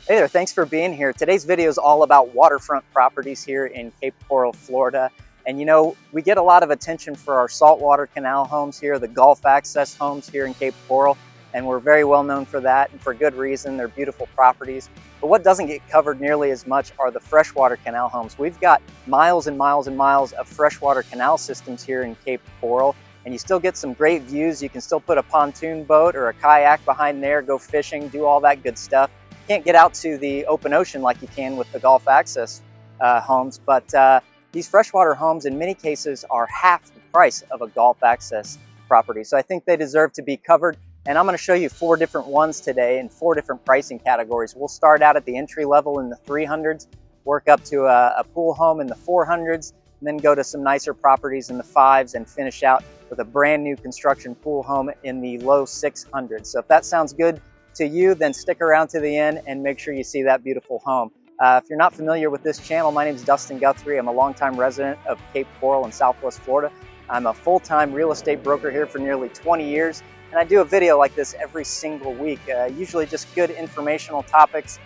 Hey there, thanks for being here. Today's video is all about waterfront properties here in Cape Coral, Florida. And you know, we get a lot of attention for our saltwater canal homes here, the Gulf access homes here in Cape Coral, and we're very well known for that, and for good reason. They're beautiful properties. But what doesn't get covered nearly as much are the freshwater canal homes. We've got miles and miles and miles of freshwater canal systems here in Cape Coral, and you still get some great views. You can still put a pontoon boat or a kayak behind there, go fishing, do all that good stuff. Can't get out to the open ocean like you can with the Gulf access homes, but these freshwater homes in many cases are half the price of a Gulf access property. So I think they deserve to be covered, and I'm going to show you 4 different ones today in 4 different pricing categories. We'll start out at the entry level in the 300s, work up to a pool home in the 400s, and then go to some nicer properties in the 5s and finish out with a brand new construction pool home in the low 600s. So if that sounds good to you, then stick around to the end and make sure you see that beautiful home. If you're not familiar with this channel, my name is Dustin Guthrie. I'm a longtime resident of Cape Coral in Southwest Florida. I'm a full-time real estate broker here for nearly 20 years, and I do a video like this every single week, usually just good informational topics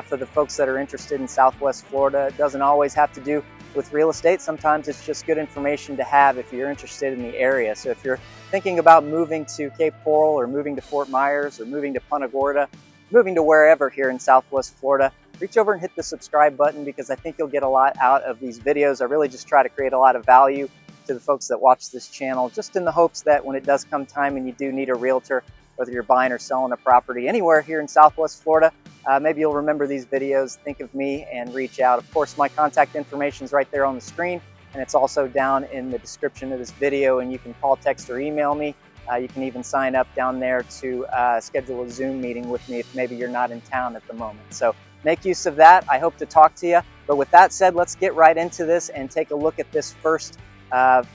for the folks that are interested in Southwest Florida. It doesn't always have to do with real estate. Sometimes it's just good information to have if you're interested in the area. So if you're thinking about moving to Cape Coral or moving to Fort Myers or moving to Punta Gorda, moving to wherever here in Southwest Florida, reach over and hit the subscribe button, because I think you'll get a lot out of these videos. I really just try to create a lot of value to the folks that watch this channel, just in the hopes that when it does come time and you do need a realtor, whether you're buying or selling a property anywhere here in Southwest Florida, maybe you'll remember these videos, think of me, and reach out. Of course, my contact information is right there on the screen, and it's also down in the description of this video, and you can call, text, or email me. You can even sign up down there to schedule a Zoom meeting with me if maybe you're not in town at the moment. So make use of that. I hope to talk to you. But with that said, let's get right into this and take a look at this first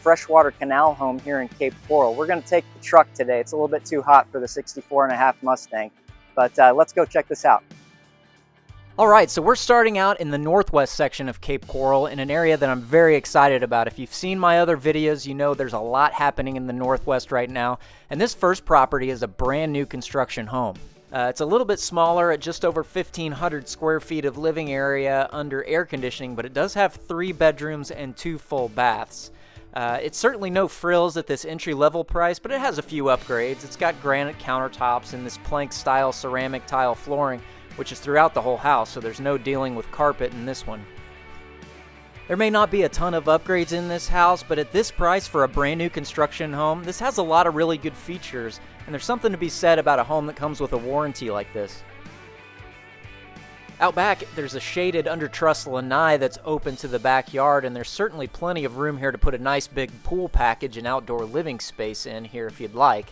freshwater canal home here in Cape Coral. We're going to take the truck today. It's a little bit too hot for the 64.5 Mustang, but let's go check this out. All right, so we're starting out in the northwest section of Cape Coral in an area that I'm very excited about. If you've seen my other videos, you know there's a lot happening in the northwest right now, and this first property is a brand new construction home. It's a little bit smaller at just over 1,500 square feet of living area under air conditioning, but it does have 3 bedrooms and 2 full baths. It's certainly no frills at this entry-level price, but it has a few upgrades. It's got granite countertops and this plank-style ceramic tile flooring, which is throughout the whole house, so there's no dealing with carpet in this one. There may not be a ton of upgrades in this house, but at this price for a brand new construction home, this has a lot of really good features, and there's something to be said about a home that comes with a warranty like this. Out back, there's a shaded under truss lanai that's open to the backyard, and there's certainly plenty of room here to put a nice big pool package and outdoor living space in here if you'd like.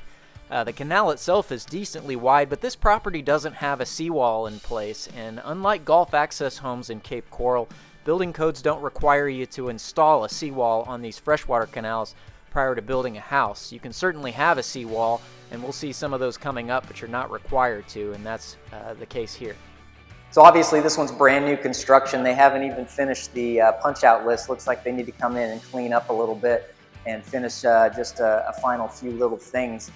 The canal itself is decently wide, but this property doesn't have a seawall in place, and unlike Gulf access homes in Cape Coral, building codes don't require you to install a seawall on these freshwater canals prior to building a house. You can certainly have a seawall, and we'll see some of those coming up, but you're not required to, and that's the case here. So obviously this one's brand new construction. They haven't even finished the punch-out list. Looks like they need to come in and clean up a little bit and finish just a final few little things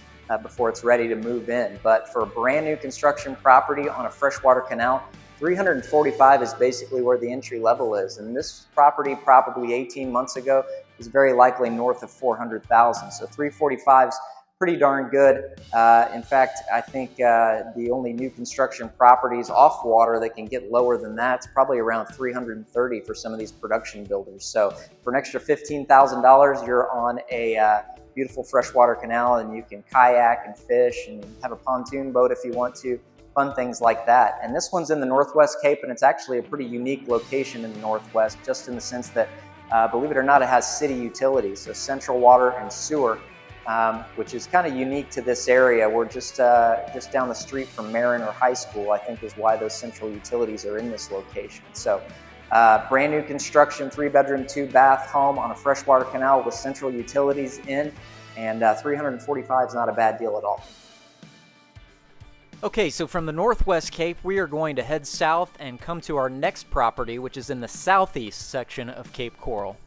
before it's ready to move in. But for a brand new construction property on a freshwater canal, $345 is basically where the entry level is. And this property probably 18 months ago is very likely north of $400,000. So $345 is pretty darn good. In fact, I think the only new construction properties off water that can get lower than that, it's probably around $330 for some of these production builders. So for an extra $15,000, you're on a beautiful freshwater canal, and you can kayak and fish and have a pontoon boat if you want to, fun things like that. And this one's in the Northwest Cape, and it's actually a pretty unique location in the Northwest, just in the sense that, believe it or not, it has city utilities, so central water and sewer, which is kind of unique to this area. We're just down the street from Mariner High School, I think is why those central utilities are in this location. So brand new construction, 3-bedroom, 2-bath home on a freshwater canal with central utilities in, and $345 is not a bad deal at all. Okay, so from the Northwest Cape, we are going to head south and come to our next property, which is in the southeast section of Cape Coral.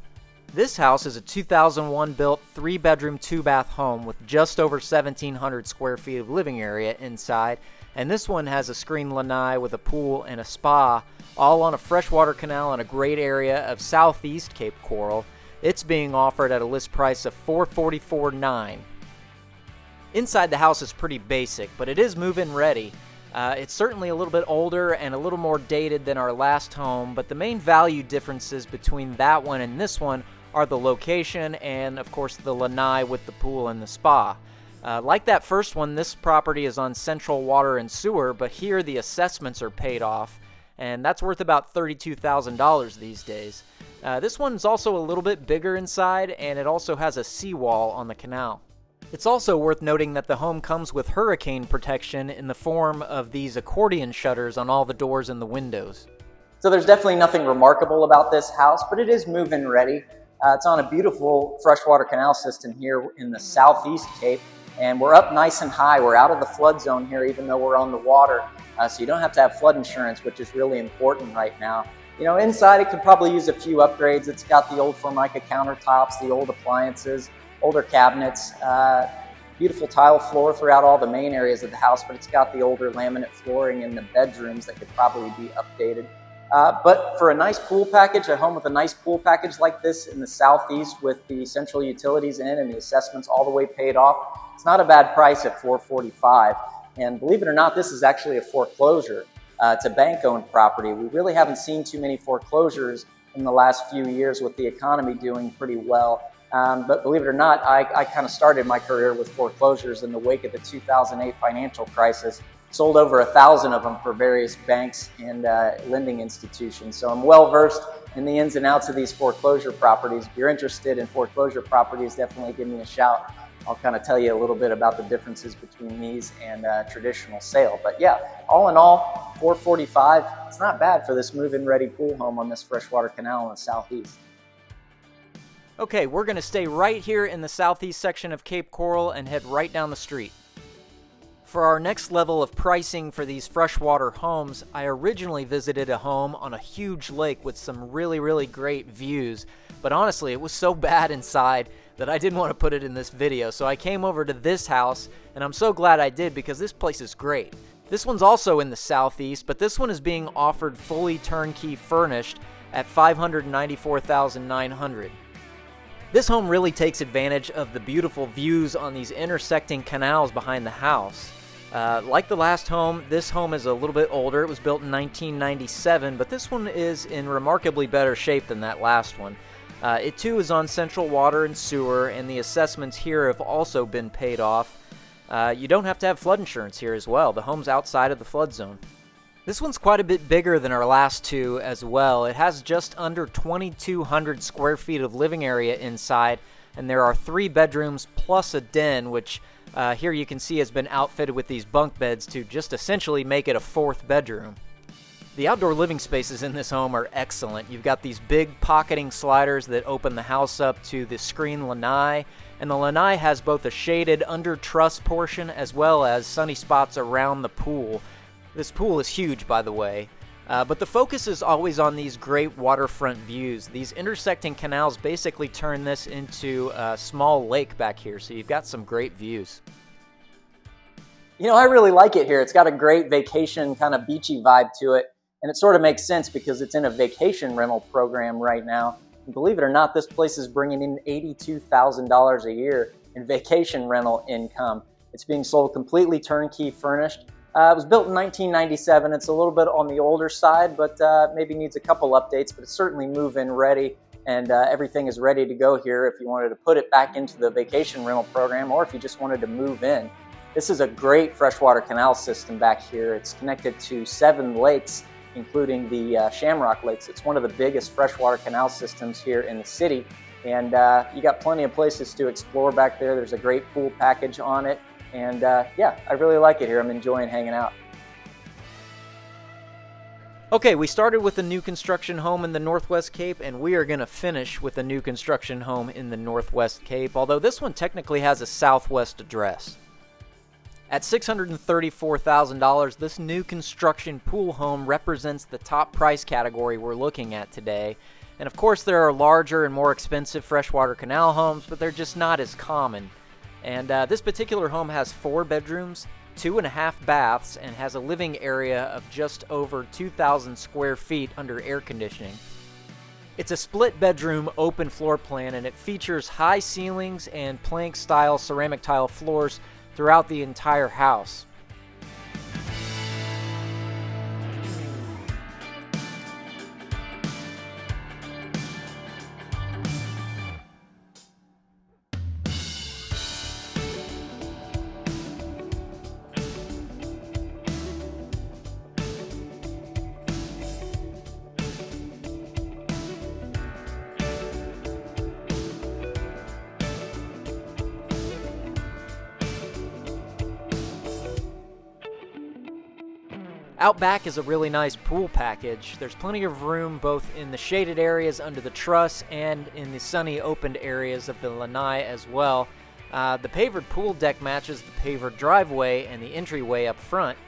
This house is a 2001 built 3-bedroom, 2-bath home with just over 1,700 square feet of living area inside, and this one has a screened lanai with a pool and a spa, all on a freshwater canal in a great area of southeast Cape Coral. It's being offered at a list price of $444,900. Inside the house is pretty basic, but it is move-in ready. It's certainly a little bit older and a little more dated than our last home, but the main value differences between that one and this one are the location and, of course, the lanai with the pool and the spa. Like that first one, this property is on central water and sewer, but here the assessments are paid off, and that's worth about $32,000 these days. This one's also a little bit bigger inside, and it also has a seawall on the canal. It's also worth noting that the home comes with hurricane protection in the form of these accordion shutters on all the doors and the windows. So there's definitely nothing remarkable about this house, but it is move-in ready. It's on a beautiful freshwater canal system here in the southeast Cape, and we're up nice and high. We're out of the flood zone here, even though we're on the water, so you don't have to have flood insurance, which is really important right now. You know, inside it could probably use a few upgrades. It's got the old Formica countertops, the old appliances, older cabinets, beautiful tile floor throughout all the main areas of the house, but it's got the older laminate flooring in the bedrooms that could probably be updated. But for a nice pool package, a home with a nice pool package like this in the southeast with the central utilities in and the assessments all the way paid off, it's not a bad price at $445,000. And believe it or not, this is actually a foreclosure. It's a bank-owned property. We really haven't seen too many foreclosures in the last few years with the economy doing pretty well. But believe it or not, I kind of started my career with foreclosures in the wake of the 2008 financial crisis. Sold over 1,000 of them for various banks and lending institutions. So I'm well versed in the ins and outs of these foreclosure properties. If you're interested in foreclosure properties, definitely give me a shout. I'll kind of tell you a little bit about the differences between these and traditional sale. But yeah, all in all, $445,000. It's not bad for this move-in ready pool home on this freshwater canal in the southeast. Okay, we're going to stay right here in the southeast section of Cape Coral and head right down the street. For our next level of pricing for these freshwater homes, I originally visited a home on a huge lake with some really great views, but honestly, it was so bad inside that I didn't want to put it in this video, so I came over to this house, and I'm so glad I did because this place is great. This one's also in the southeast, but this one is being offered fully turnkey furnished at $594,900. This home really takes advantage of the beautiful views on these intersecting canals behind the house. Like the last home, this home is a little bit older. It was built in 1997, but this one is in remarkably better shape than that last one. It too is on central water and sewer, and the assessments here have also been paid off. You don't have to have flood insurance here as well. The home's outside of the flood zone. This one's quite a bit bigger than our last two as well. It has just under 2,200 square feet of living area inside, and there are 3 bedrooms plus a den, which here you can see has been outfitted with these bunk beds to just essentially make it a 4th bedroom. The outdoor living spaces in this home are excellent. You've got these big pocketing sliders that open the house up to the screen lanai, and the lanai has both a shaded under truss portion as well as sunny spots around the pool. This pool is huge, by the way, but the focus is always on these great waterfront views. These intersecting canals basically turn this into a small lake back here, so you've got some great views. You know, I really like it here. It's got a great vacation kind of beachy vibe to it, and it sort of makes sense because it's in a vacation rental program right now. And believe it or not, this place is bringing in $82,000 a year in vacation rental income. It's being sold completely turnkey furnished. It was built in 1997. It's a little bit on the older side, but maybe needs a couple updates, but it's certainly move-in ready, and everything is ready to go here if you wanted to put it back into the vacation rental program or if you just wanted to move in. This is a great freshwater canal system back here. It's connected to 7 lakes, including the Shamrock Lakes. It's one of the biggest freshwater canal systems here in the city, and you got plenty of places to explore back there. There's a great pool package on it. And yeah, I really like it here. I'm enjoying hanging out. Okay, we started with a new construction home in the Northwest Cape, and we are going to finish with a new construction home in the Northwest Cape, although this one technically has a Southwest address. At $634,000, this new construction pool home represents the top price category we're looking at today. And of course, there are larger and more expensive freshwater canal homes, but they're just not as common. And this particular home has 4 bedrooms, 2.5 baths, and has a living area of just over 2,000 square feet under air conditioning. It's a split bedroom open floor plan, and it features high ceilings and plank style ceramic tile floors throughout the entire house. Out back is a really nice pool package. There's plenty of room both in the shaded areas under the truss and in the sunny opened areas of the lanai as well. The pavered pool deck matches the pavered driveway and the entryway up front.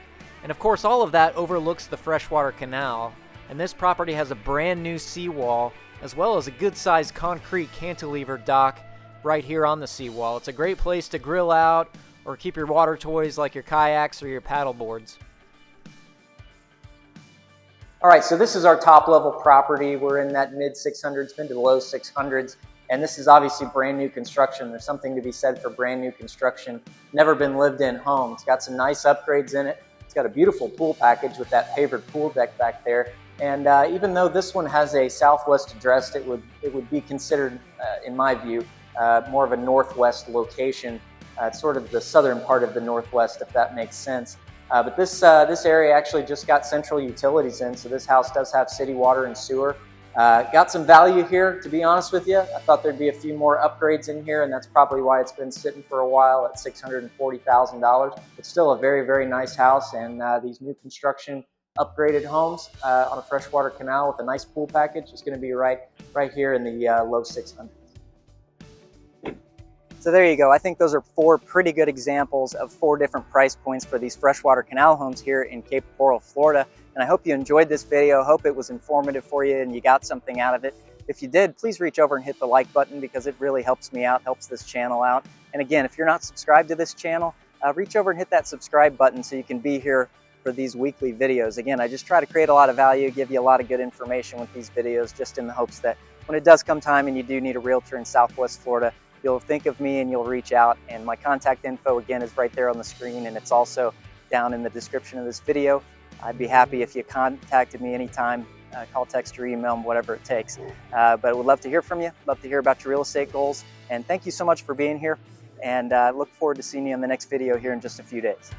And of course, all of that overlooks the freshwater canal. And this property has a brand new seawall as well as a good-sized concrete cantilever dock right here on the seawall. It's a great place to grill out or keep your water toys like your kayaks or your paddle boards. All right, so this is our top level property. We're in that mid 600s, mid to low 600s, and this is obviously brand new construction. There's something to be said for brand new construction, never been lived in home. It's got some nice upgrades in it. It's got a beautiful pool package with that pavered pool deck back there. And even though this one has a southwest address, it would be considered, in my view, more of a northwest location. It's sort of the southern part of the northwest, if that makes sense. But this area actually just got central utilities in, so this house does have city water and sewer. Got some value here, to be honest with you. I thought there'd be a few more upgrades in here, and that's probably why it's been sitting for a while at $640,000. It's still a very, very nice house, and these new construction upgraded homes on a freshwater canal with a nice pool package is going to be right here in the low 600s. So there you go. I think those are 4 pretty good examples of 4 different price points for these freshwater canal homes here in Cape Coral, Florida. And I hope you enjoyed this video. Hope it was informative for you and you got something out of it. If you did, please reach over and hit the like button because it really helps me out, helps this channel out. And again, if you're not subscribed to this channel, reach over and hit that subscribe button so you can be here for these weekly videos. Again, I just try to create a lot of value, give you a lot of good information with these videos, just in the hopes that when it does come time and you do need a realtor in Southwest Florida, you'll think of me and you'll reach out. And my contact info, again, is right there on the screen, and it's also down in the description of this video. I'd be happy if you contacted me anytime, call, text, or email, whatever it takes. But I would love to hear from you, love to hear about your real estate goals. And thank you so much for being here, and look forward to seeing you in the next video here in just a few days.